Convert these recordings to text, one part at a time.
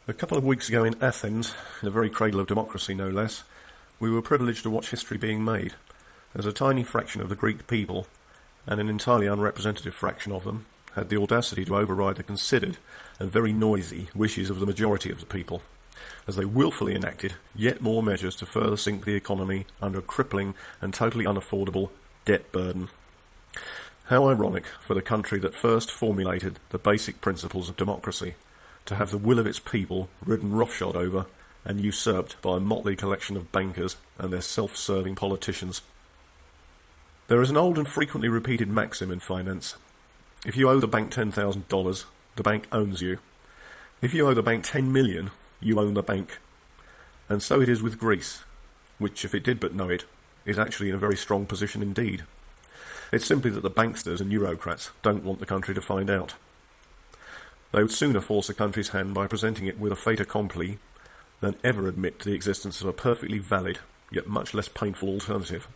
A couple of weeks ago in Athens, in the very cradle of democracy no less, we were privileged to watch history being made, as a tiny fraction of the Greek people, and an entirely unrepresentative fraction of them, had the audacity to override the considered and very noisy wishes of the majority of the people, as they willfully enacted yet more measures to further sink the economy under a crippling and totally unaffordable debt burden. How ironic for the country that first formulated the basic principles of democracy, to have the will of its people ridden roughshod over and usurped by a motley collection of bankers and their self-serving politicians. There is an old and frequently repeated maxim in finance. If you owe the bank $10,000, the bank owns you. If you owe the bank $10 million, you own the bank. And so it is with Greece, which, if it did but know it, is actually in a very strong position indeed. It's simply that the banksters and Eurocrats don't want the country to find out. They would sooner force a country's hand by presenting it with a fait accompli than ever admit to the existence of a perfectly valid, yet much less painful alternative.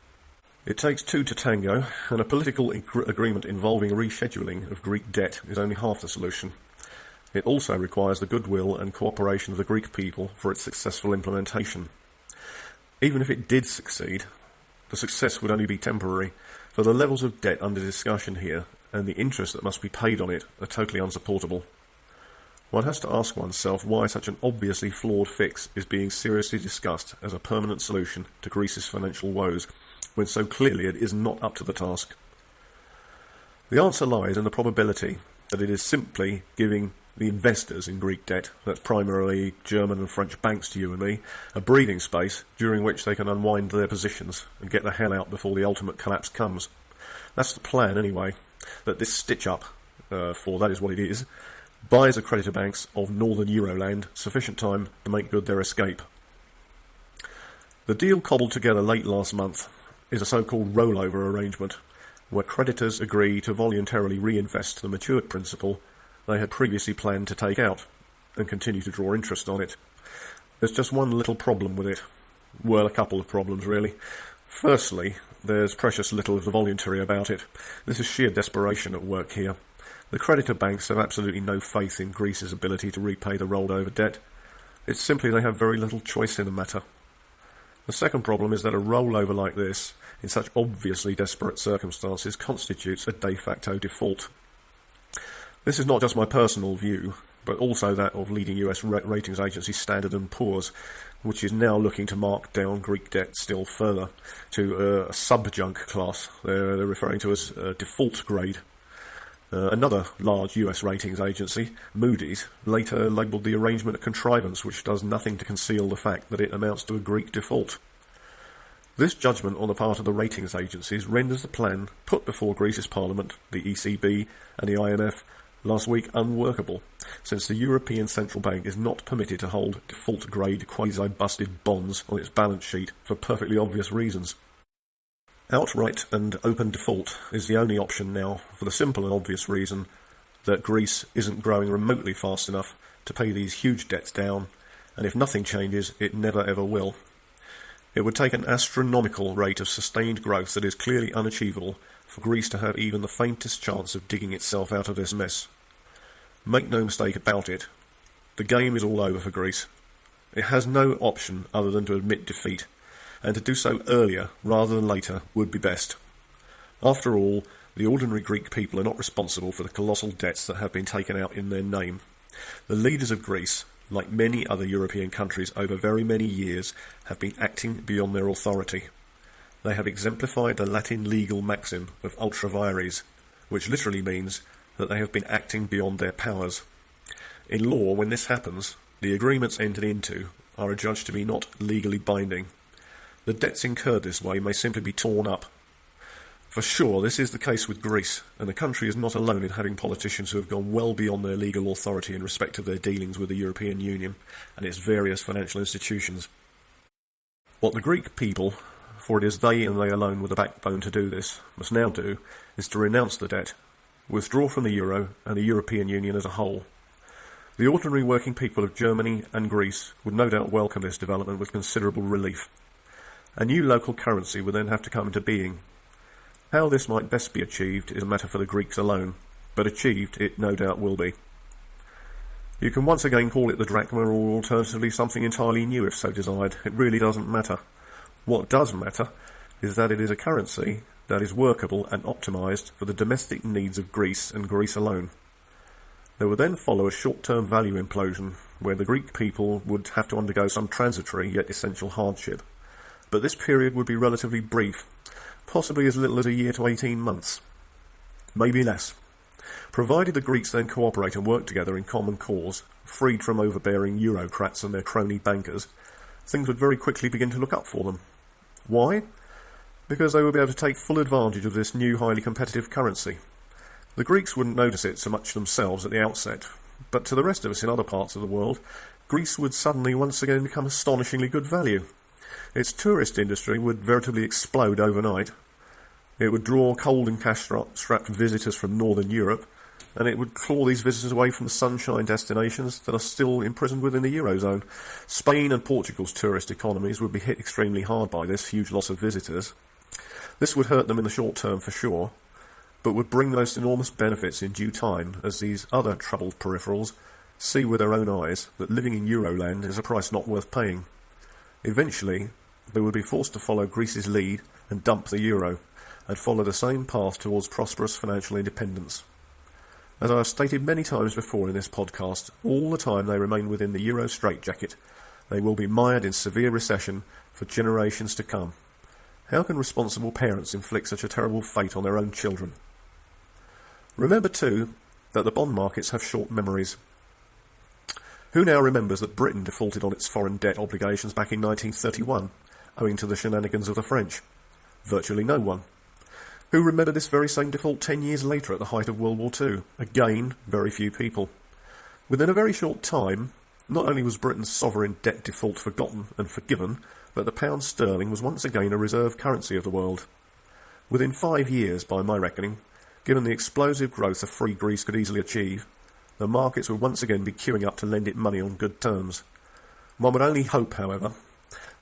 It takes two to tango, and a political agreement involving rescheduling of Greek debt is only half the solution. It also requires the goodwill and cooperation of the Greek people for its successful implementation. Even if it did succeed, the success would only be temporary, for the levels of debt under discussion here and the interest that must be paid on it are totally unsupportable. One has to ask oneself why such an obviously flawed fix is being seriously discussed as a permanent solution to Greece's financial woes, when so clearly it is not up to the task. The answer lies in the probability that it is simply giving the investors in Greek debt, that's primarily German and French banks to you and me, a breathing space during which they can unwind their positions and get the hell out before the ultimate collapse comes. That's the plan anyway, that this stitch-up, for that is what it is, buys the creditor banks of northern Euroland sufficient time to make good their escape. The deal cobbled together late last month is a so-called rollover arrangement, where creditors agree to voluntarily reinvest the matured principal they had previously planned to take out, and continue to draw interest on it. There's just one little problem with it. Well, a couple of problems, really. Firstly, there's precious little of the voluntary about it. This is sheer desperation at work here. The creditor banks have absolutely no faith in Greece's ability to repay the rolled over debt. It's simply they have very little choice in the matter. The second problem is that a rollover like this, in such obviously desperate circumstances, constitutes a de facto default. This is not just my personal view, but also that of leading US ratings agency Standard & Poor's, which is now looking to mark down Greek debt still further to a sub-junk class. They're referring to as default grade. Another large US ratings agency, Moody's, later labelled the arrangement a contrivance which does nothing to conceal the fact that it amounts to a Greek default. This judgment on the part of the ratings agencies renders the plan put before Greece's Parliament, the ECB and the IMF last week unworkable, since the European Central Bank is not permitted to hold default-grade quasi-busted bonds on its balance sheet for perfectly obvious reasons. Outright and open default is the only option now, for the simple and obvious reason that Greece isn't growing remotely fast enough to pay these huge debts down, and if nothing changes, it never ever will. It would take an astronomical rate of sustained growth that is clearly unachievable for Greece to have even the faintest chance of digging itself out of this mess. Make no mistake about it, the game is all over for Greece. It has no option other than to admit defeat, and to do so earlier rather than later would be best. After all, the ordinary Greek people are not responsible for the colossal debts that have been taken out in their name. The leaders of Greece, like many other European countries over very many years, have been acting beyond their authority. They have exemplified the Latin legal maxim of ultra vires, which literally means that they have been acting beyond their powers. In law, when this happens, the agreements entered into are adjudged to be not legally binding. The debts incurred this way may simply be torn up. For sure, this is the case with Greece, and the country is not alone in having politicians who have gone well beyond their legal authority in respect of their dealings with the European Union and its various financial institutions. What the Greek people, for it is they and they alone with the backbone to do this, must now do, is to renounce the debt, withdraw from the euro and the European Union as a whole. The ordinary working people of Germany and Greece would no doubt welcome this development with considerable relief. A new local currency would then have to come into being. How this might best be achieved is a matter for the Greeks alone, but achieved it no doubt will be. You can once again call it the drachma or alternatively something entirely new if so desired. It really doesn't matter. What does matter is that it is a currency that is workable and optimised for the domestic needs of Greece and Greece alone. There would then follow a short-term value implosion where the Greek people would have to undergo some transitory yet essential hardship. But this period would be relatively brief, possibly as little as a year to 18 months. Maybe less. Provided the Greeks then cooperate and work together in common cause, freed from overbearing Eurocrats and their crony bankers, things would very quickly begin to look up for them. Why? Because they would be able to take full advantage of this new highly competitive currency. The Greeks wouldn't notice it so much themselves at the outset, but to the rest of us in other parts of the world, Greece would suddenly once again become astonishingly good value. Its tourist industry would veritably explode overnight. It would draw cold and cash-strapped visitors from northern Europe, and it would claw these visitors away from the sunshine destinations that are still imprisoned within the Eurozone. Spain and Portugal's tourist economies would be hit extremely hard by this huge loss of visitors. This would hurt them in the short term for sure, but would bring the most enormous benefits in due time as these other troubled peripherals see with their own eyes that living in Euroland is a price not worth paying. Eventually, they would be forced to follow Greece's lead and dump the euro, and follow the same path towards prosperous financial independence. As I have stated many times before in this podcast, all the time they remain within the euro straitjacket, they will be mired in severe recession for generations to come. How can responsible parents inflict such a terrible fate on their own children? Remember, too, that the bond markets have short memories. Who now remembers that Britain defaulted on its foreign debt obligations back in 1931, owing to the shenanigans of the French? Virtually no one. Who remembered this very same default 10 years later at the height of World War II? Again, very few people. Within a very short time, not only was Britain's sovereign debt default forgotten and forgiven, but the pound sterling was once again a reserve currency of the world. Within 5 years, by my reckoning, given the explosive growth a free Greece could easily achieve, the markets would once again be queuing up to lend it money on good terms. One would only hope, however,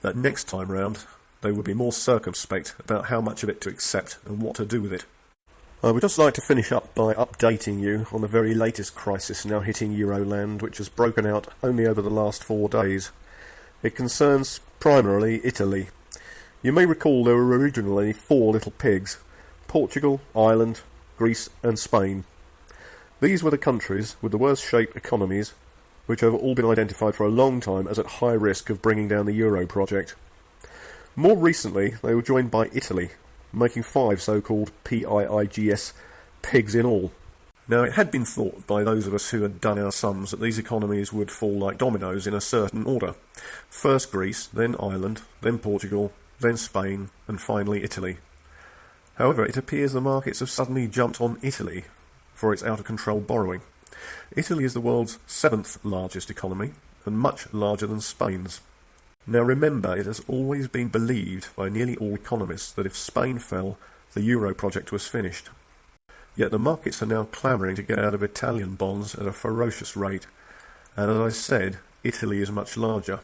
that next time round they would be more circumspect about how much of it to accept and what to do with it. I would just like to finish up by updating you on the very latest crisis now hitting Euroland, which has broken out only over the last 4 days. It concerns primarily Italy. You may recall there were originally 4 little pigs: Portugal, Ireland, Greece and Spain. These were the countries with the worst shaped economies, which have all been identified for a long time as at high risk of bringing down the euro project. More recently, they were joined by Italy, making 5 so-called PIIGS pigs in all. Now, it had been thought by those of us who had done our sums that these economies would fall like dominoes in a certain order. First Greece, then Ireland, then Portugal, then Spain, and finally Italy. However, it appears the markets have suddenly jumped on Italy for its out-of-control borrowing. Italy is the world's 7th largest economy, and much larger than Spain's. Now remember, it has always been believed by nearly all economists that if Spain fell, the euro project was finished. Yet the markets are now clamouring to get out of Italian bonds at a ferocious rate, and as I said, Italy is much larger.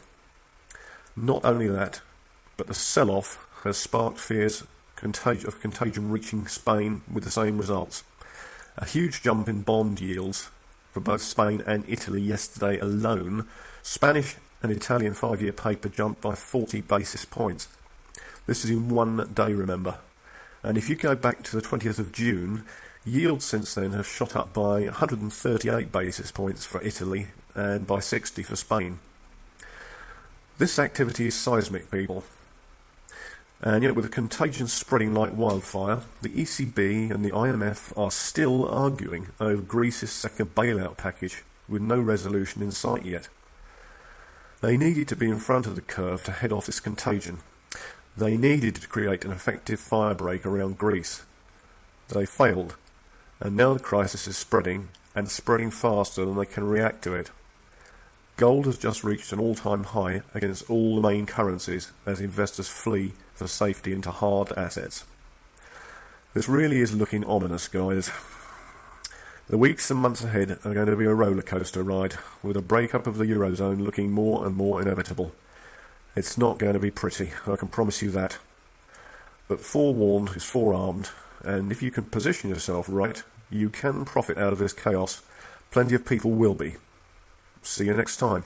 Not only that, but the sell-off has sparked fears of contagion reaching Spain with the same results. A huge jump in bond yields for both Spain and Italy yesterday alone. Spanish and Italian 5-year paper jumped by 40 basis points. This is in 1 day, remember. And if you go back to the 20th of June, yields since then have shot up by 138 basis points for Italy and by 60 for Spain. This activity is seismic, people. And yet with the contagion spreading like wildfire, the ECB and the IMF are still arguing over Greece's second bailout package with no resolution in sight yet. They needed to be in front of the curve to head off this contagion. They needed to create an effective firebreak around Greece. They failed, and now the crisis is spreading, and spreading faster than they can react to it. Gold has just reached an all-time high against all the main currencies as investors flee for safety into hard assets. This really is looking ominous, guys. The weeks and months ahead are going to be a roller coaster ride, with a breakup of the Eurozone looking more and more inevitable. It's not going to be pretty, I can promise you that. But forewarned is forearmed, and if you can position yourself right, you can profit out of this chaos. Plenty of people will be. See you next time.